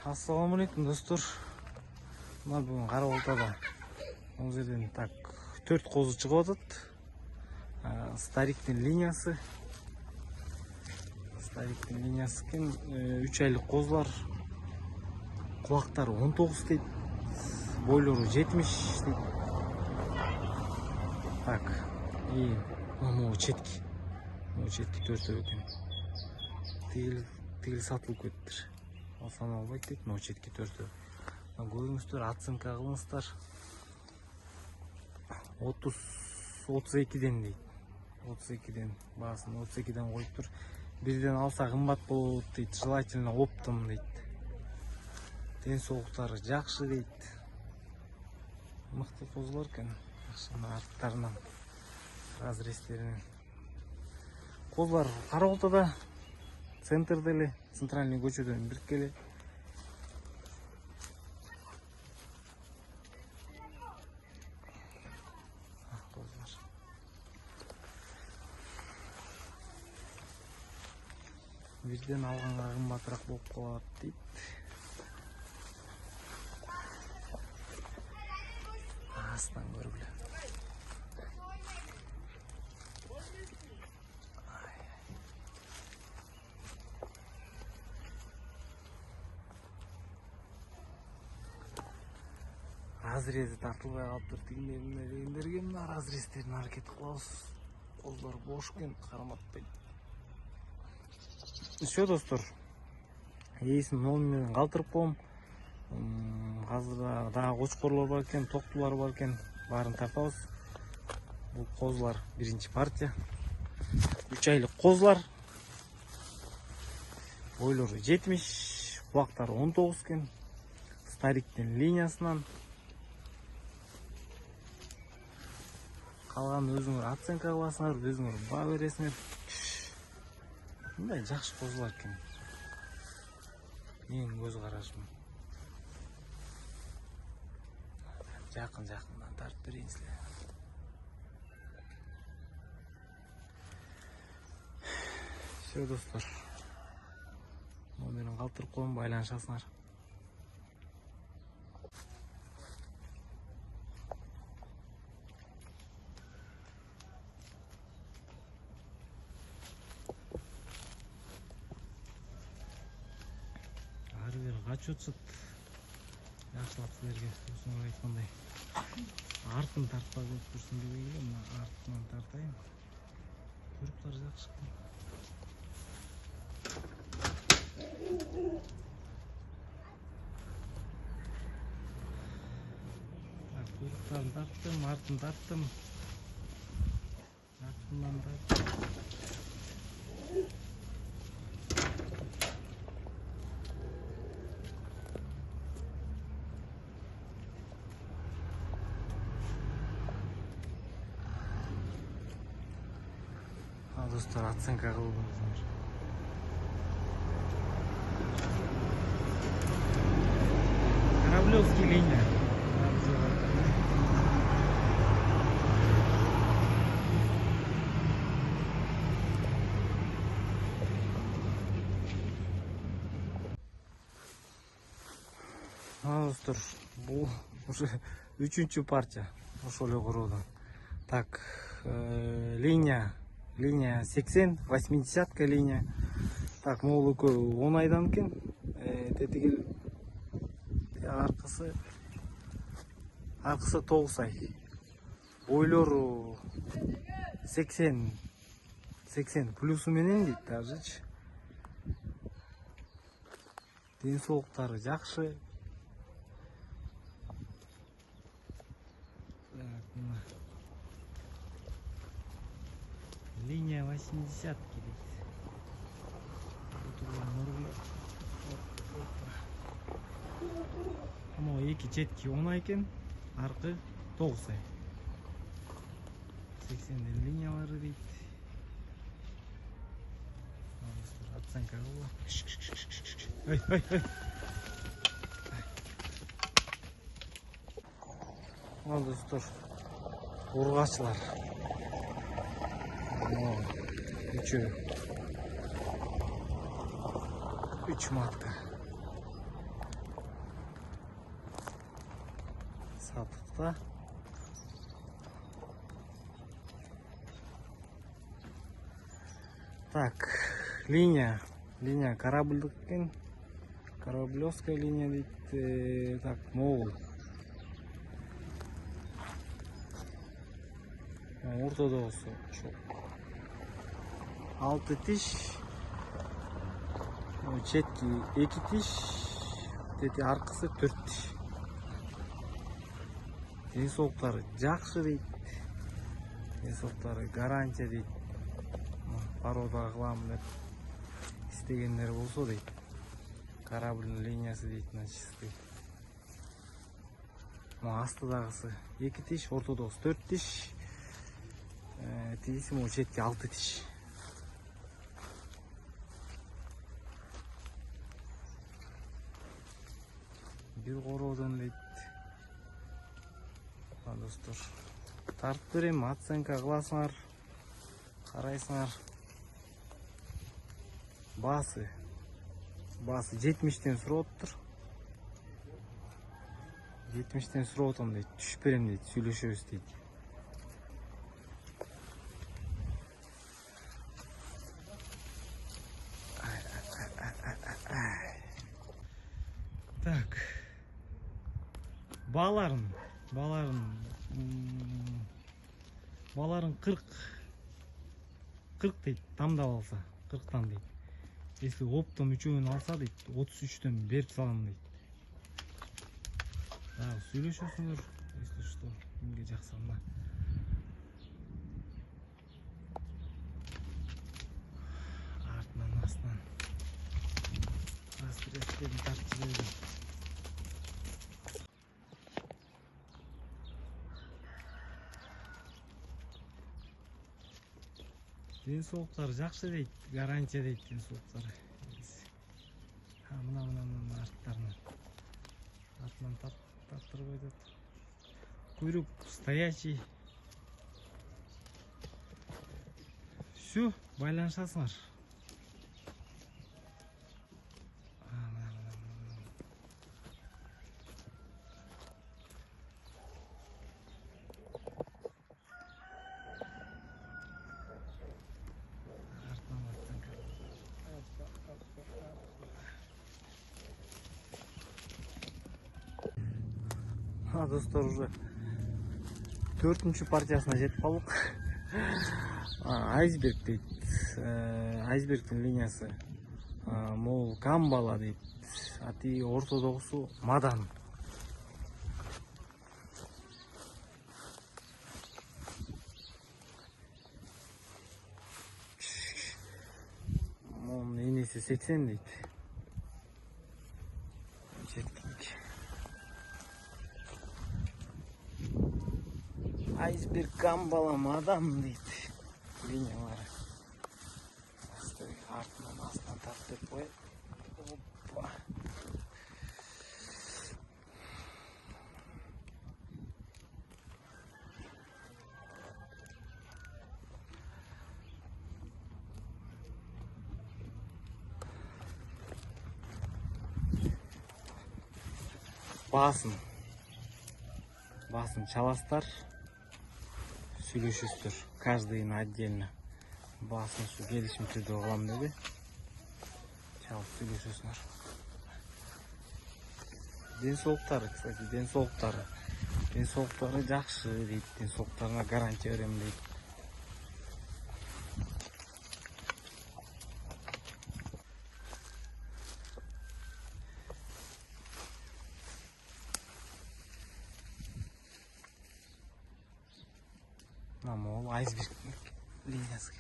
Ассаламу алейкум достор. Мына бүгін Қарабалтада ол жерден так 4 қозы шығып жатады. Стариктің линиясы. Стариктің линиясы екен. 3 айлық қозылар. Құлақтары 19 дейді. Бойлары 70 дейді. Так. И мынау четки. Мынау четки 4 екен. Тегіл сатылып кетті. Алсан албайды дейді, мынау четки 4. Көріңіздер, оценка қылыңыздар. 32-ден дейді. 32-ден басын 32-ден қойып тұр. Бірден алса қымбат болады дейді. Желательно оптом дейді. Денсаулықтары жақсы дейді. Мықты қозылар екен. Арттарынан, разрестерінен. Қозылар Қарабалтада, центрделі, центральный көшеден біріккелі. Бірден алғанға қымбатырақ болып қалады дейді. Астан көргілі. Разрезі тартылбай қалып тұр дегендерге мына разрезтерін әрекет қылауыз. Қозылар бош екен, қараматпайды. Все, достар, ейсін номермен қалтырып қойым. Қазірда дағы қошқорлар бар екен, тоқтылар бар екен, барын тартауыз. Бұл қозылар бірінші партия. 3 айлық қозылар. Бойлары 70, құлақтары 19 екен. Стариктің линиясынан. Қалған өзіңір оценка қыласыңар, өзіңір ба бересіңер. Бұндай жақсы қозылар екен. Менің көз қарашым. Жақын-жақыннан тартып берейін сілер. Все, достар. Номерін қалтырып қойын, байланышасыңар. Қачы өтсіп, жақшылап сілерге осының айтқандай артын тартпа көп тұрсын деп келем, артынан тартайын. Көріктар жақшы. Көріктарын тарттым, артын тарттым. Артынан тарттым. Достар, оценка қылдыңыздар. Кораблевский линия. Достар, бұл уже 3-ші партия. Ошол құрудан. Так, линия 80, 80-ка линия. Так, молы көй 10 айдан кен. Тетігіл арқысы 9 ай. Бойлору 80 плюсу менен дейді даже. Денсаулықтары жақсы. Линия 80 дейді. Ama iki четки 10 ай екен, арқы 9 ай. 80-ден линиялары дейді. Оценка қылы. Ал достар, ұрғашылар. 3 матка. сатыкта. Так, линия корабльдык экен. Кораблевская линия дейт. Так, могул. Ортодогусу чок. 6 тиш. Четки 2 тиш. Тети аркысы 4 тиш. Ден соолуктары жакшы дейт. Ден соолуктары гарантия дейт. Парода кылам деп истегендер болсо дейт. Корабльдин линиясы дейт, чистый. Астыдагысы 2 тиш, ортодогусу 4 тиш. Тиси могу четки 6 тиш. Бир короодон дейт. Достор, тартып берем, оценка кыласыңар, карайсыңар. Баасы 70тен сурооптур. 70тен сурап атам дейт, түшүп берем дейт, сүйлөшөбүз дейт. Так, бааларын 40 дейт, тамдап алса 40тан дейт. Если оптом үчөөнү алса дейт, 33төн берип салам дейт. Сүйлөшөсүңөр, если что, кимге жаксамда. Артынан астынан астрестерин тартып жибердим. Ден соолуктары жакшы дейт, гарантия дейт ден соолуктары. Мына арттарынан тартырып койтот. Куйрук стоячий. Все, байланышасыңар. Достор, уже 4-чү партиясына жетип калдык. Айсберг дейт. Айсбергдин линиясы могул Камбала дейт. Ати ортодогусу Мадан. Монун энеси 80 дейт. Айсберг Камбала Мадан дейт. Линиялары. Артынан астынан тартып коет. Опа. Басын чаластар. Сүйлөшүздөр, каждыйын отдельно. Басын şu келишим түрдө кылам деди. Чалып сүйлөшөсүңөр. Ден соолуктары, кстати, ден соолуктары жакшы дейт. Ден соолуктарына гарантия берем дейт. Ол айсберг линиясы.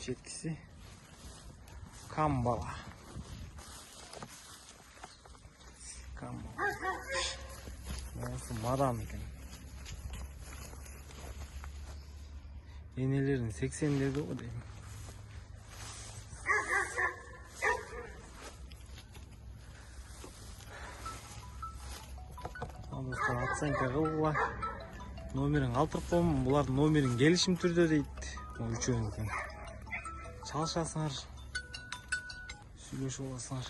Четкisi Камбала. Осы Мадан екен. Енелерін 80 деді ғой деймін. Достар, оценка кылгыла. Номерин калтырып коем. Булардын номерин келишим түрдө дейт. Үчөөнүкүн. Чалышасыңар. Сүйлөшүп аласыңар.